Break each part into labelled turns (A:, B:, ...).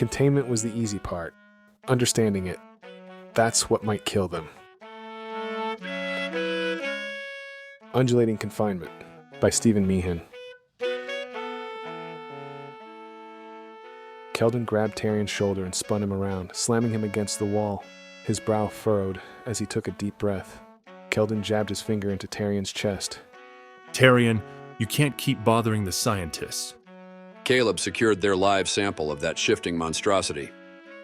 A: Containment was the easy part. Understanding it, that's what might kill them. Undulating Confinement by Stephen Meehan. Keldon grabbed Tarian's shoulder and spun him around, slamming him against the wall. His brow furrowed as he took a deep breath. Keldon jabbed his finger into Tarian's chest.
B: Tarian, you can't keep bothering the scientists.
C: Caleb secured their live sample of that shifting monstrosity,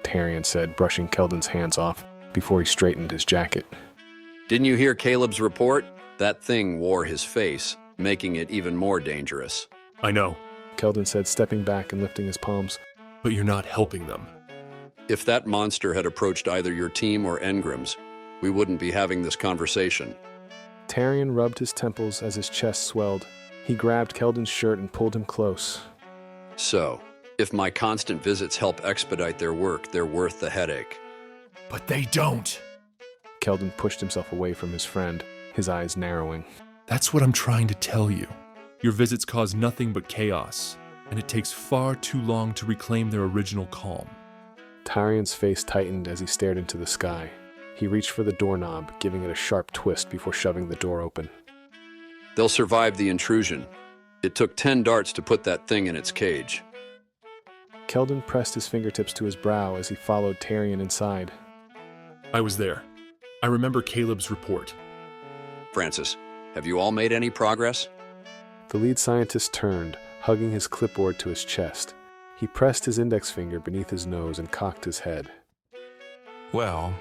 A: Tarian said, brushing Keldon's hands off before he straightened his jacket.
C: Didn't you hear Caleb's report? That thing wore his face, making it even more dangerous.
B: I know,
A: Keldon said, stepping back and lifting his palms.
B: but you're not helping them.
C: If that monster had approached either your team or Engram's, we wouldn't be having this conversation.
A: Tarian rubbed his temples as his chest swelled. He grabbed Keldon's shirt and pulled him close.
C: So, if my constant visits help expedite their work, they're worth the headache.
B: But they don't.
A: Keldon pushed himself away from his friend, his eyes narrowing.
B: That's what I'm trying to tell you. Your visits cause nothing but chaos, and it takes far too long to reclaim their original calm.
A: Tarian's face tightened as he stared into the sky. He reached for the doorknob, giving it a sharp twist before shoving the door open.
C: They'll survive the intrusion. It took 10 darts to put that thing in its cage.
A: Keldon pressed his fingertips to his brow as he followed Tarian inside.
B: I was there. I remember Caleb's report.
C: Francis, have you all made any progress?
A: The lead scientist turned, hugging his clipboard to his chest. He pressed his index finger beneath his nose and cocked his head.
D: Well,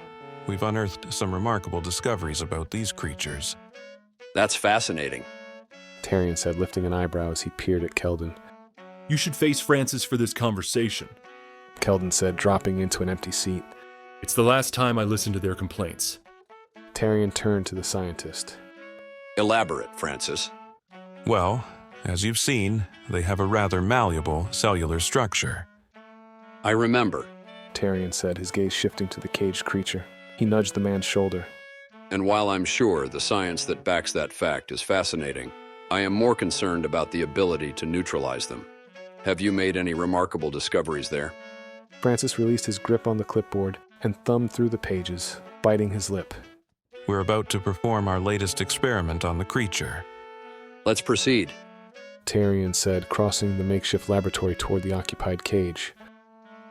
D: we've unearthed some remarkable discoveries about these creatures.
C: That's fascinating.
A: Tarian said, lifting an eyebrow as he peered at Keldon.
B: You should face Francis for this conversation.
A: Keldon said, dropping into an empty seat.
B: It's the last time I listen to their complaints.
A: Tarian turned to the scientist.
C: Elaborate, Francis.
D: Well, as you've seen, they have a rather malleable cellular structure.
C: I remember.
A: Tarian said, his gaze shifting to the caged creature. He nudged the man's shoulder.
C: And while I'm sure the science that backs that fact is fascinating, I am more concerned about the ability to neutralize them. Have you made any remarkable discoveries there?
A: Francis released his grip on the clipboard and thumbed through the pages, biting his lip.
D: We're about to perform our latest experiment on the creature.
C: Let's proceed.
A: Tarian said, crossing the makeshift laboratory toward the occupied cage.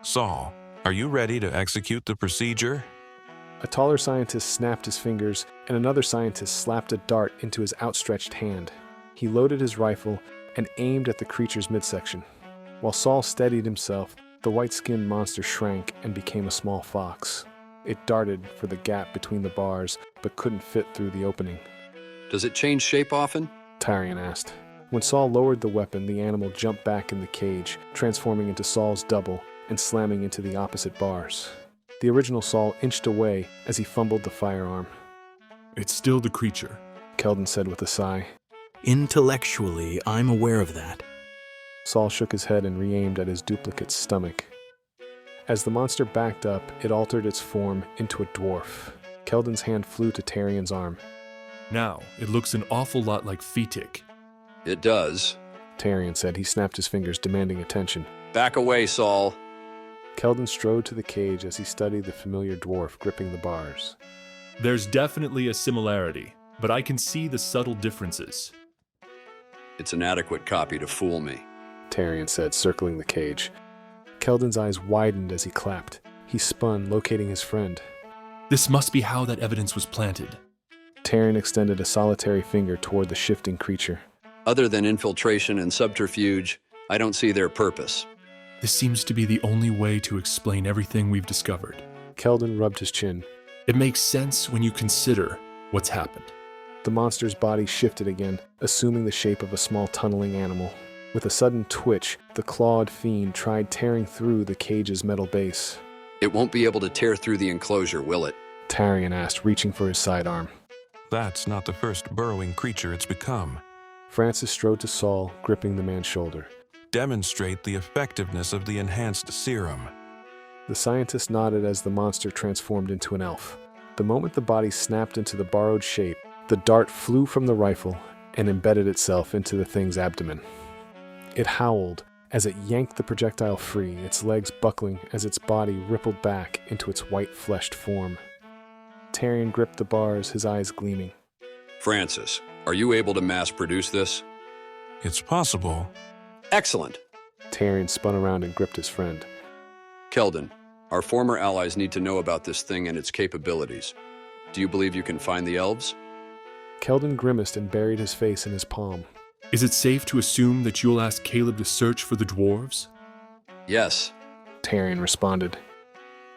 D: Saul, are you ready to execute the procedure?
A: A taller scientist snapped his fingers, and another scientist slapped a dart into his outstretched hand. He loaded his rifle and aimed at the creature's midsection. While Saul steadied himself, the white-skinned monster shrank and became a small fox. It darted for the gap between the bars, but couldn't fit through the opening.
C: Does it change shape often?
A: Tarian asked. When Saul lowered the weapon, the animal jumped back in the cage, transforming into Saul's double and slamming into the opposite bars. The original Saul inched away as he fumbled the firearm.
B: It's still the creature,
A: Keldon said with a sigh.
E: Intellectually, I'm aware of that.
A: Saul shook his head and re-aimed at his duplicate's stomach. As the monster backed up, it altered its form into a dwarf. Keldon's hand flew to Tarian's arm.
B: Now, it looks an awful lot like Fetic.
C: It does.
A: Tarian said. He snapped his fingers, demanding attention.
C: Back away, Saul.
A: Keldon strode to the cage as he studied the familiar dwarf gripping the bars.
B: There's definitely a similarity, but I can see the subtle differences.
C: It's an adequate copy to fool me.
A: Tarian said, circling the cage. Keldon's eyes widened as he clapped. He spun, locating his friend.
B: This must be how that evidence was planted.
A: Tarian extended a solitary finger toward the shifting creature.
C: Other than infiltration and subterfuge, I don't see their purpose.
B: This seems to be the only way to explain everything we've discovered.
A: Keldon rubbed his chin.
B: It makes sense when you consider what's happened.
A: The monster's body shifted again, assuming the shape of a small tunneling animal. With a sudden twitch, the clawed fiend tried tearing through the cage's metal base.
C: It won't be able to tear through the enclosure, will it?
A: Tarian asked, reaching for his sidearm.
D: That's not the first burrowing creature it's become.
A: Francis strode to Saul, gripping the man's shoulder.
D: Demonstrate the effectiveness of the enhanced serum.
A: The scientist nodded as the monster transformed into an elf. The moment the body snapped into the borrowed shape, the dart flew from the rifle and embedded itself into the thing's abdomen. It howled as it yanked the projectile free, its legs buckling as its body rippled back into its white-fleshed form. Tarian gripped the bars, his eyes gleaming.
C: Francis, are you able to mass-produce this?
D: It's possible.
C: Excellent.
A: Tarian spun around and gripped his friend.
C: Keldon, our former allies need to know about this thing and its capabilities. Do you believe you can find the elves?
A: Keldon grimaced and buried his face in his palm.
B: Is it safe to assume that you'll ask Caleb to search for the dwarves?
C: Yes.
A: Tarian responded.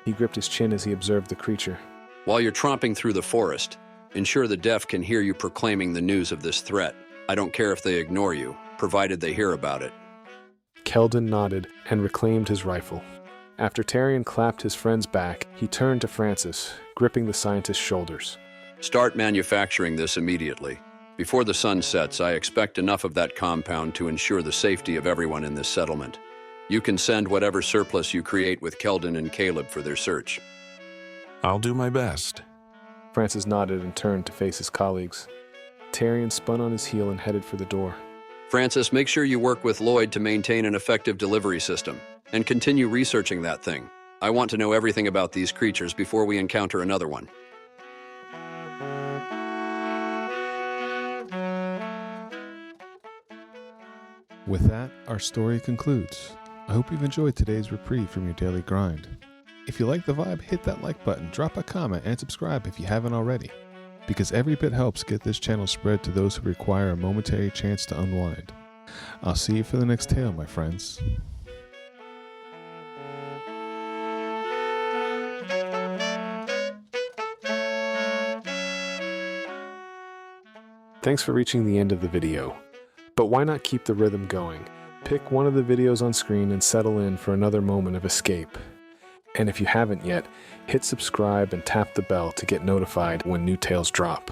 A: He gripped his chin as he observed the creature.
C: While you're tromping through the forest, ensure the deaf can hear you proclaiming the news of this threat. I don't care if they ignore you, provided they hear about it.
A: Keldon nodded and reclaimed his rifle. After Tarian clapped his friend's back, he turned to Francis, gripping the scientist's shoulders.
C: Start manufacturing this immediately. Before the sun sets, I expect enough of that compound to ensure the safety of everyone in this settlement. You can send whatever surplus you create with Keldon and Caleb for their search.
D: I'll do my best.
A: Francis nodded and turned to face his colleagues. Tarian spun on his heel and headed for the door.
C: Francis, make sure you work with Lloyd to maintain an effective delivery system, and continue researching that thing. I want to know everything about these creatures before we encounter another one.
F: With that, our story concludes. I hope you've enjoyed today's reprieve from your daily grind. If you like the vibe, hit that like button, drop a comment, and subscribe if you haven't already, because every bit helps get this channel spread to those who require a momentary chance to unwind. I'll see you for the next tale, my friends.
A: Thanks for reaching the end of the video. But why not keep the rhythm going? Pick one of the videos on screen and settle in for another moment of escape. And if you haven't yet, hit subscribe and tap the bell to get notified when new tales drop.